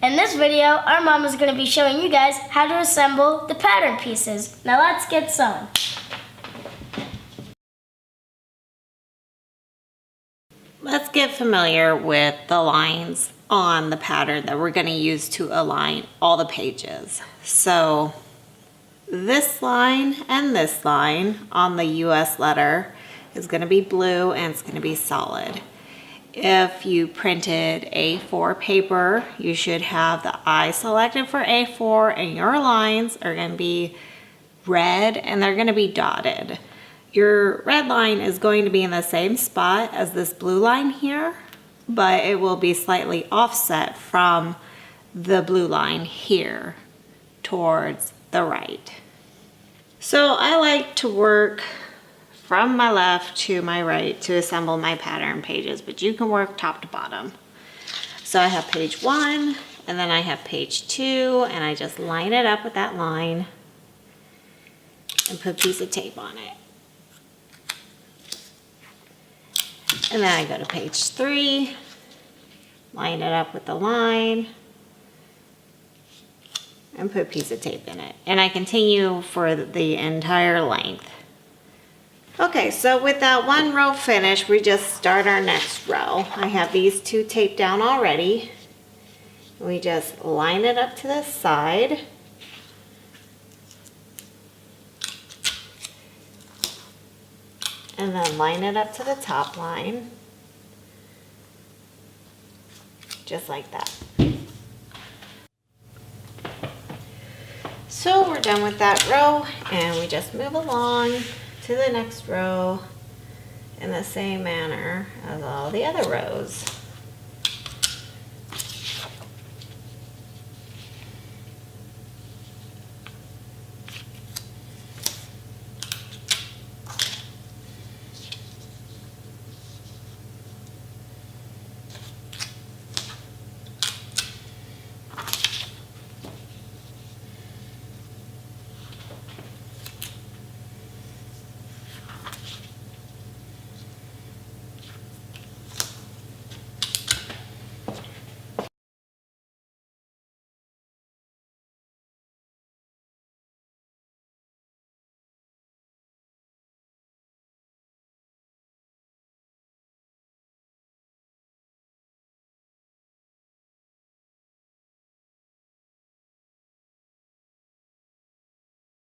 In this video, our mom is going to be showing you guys how to assemble the pattern pieces. Now let's get sewing. Let's get familiar with the lines on the pattern that we're going to use to align all the pages. So this line and this line on the US letter is going to be blue and it's going to be solid. If you printed A4 paper, you should have the I selected for A4 and your lines are going to be red and they're going to be dotted. Your red line is going to be in the same spot as this blue line here, but it will be slightly offset from the blue line here towards the right. So I like to work from my left to my right to assemble my pattern pages, but you can work top to bottom. So I have page 1 and then I have page 2 and I just line it up with that line and put a piece of tape on it. And then I go to page 3, line it up with the line, and put a piece of tape in it. And I continue for the entire length. Okay, so with that one row finished, we just start our next row. I have these two taped down already. We just line it up to the side. And then line it up to the top line. Just like that. So we're done with that row and we just move along to the next row in the same manner as all the other rows.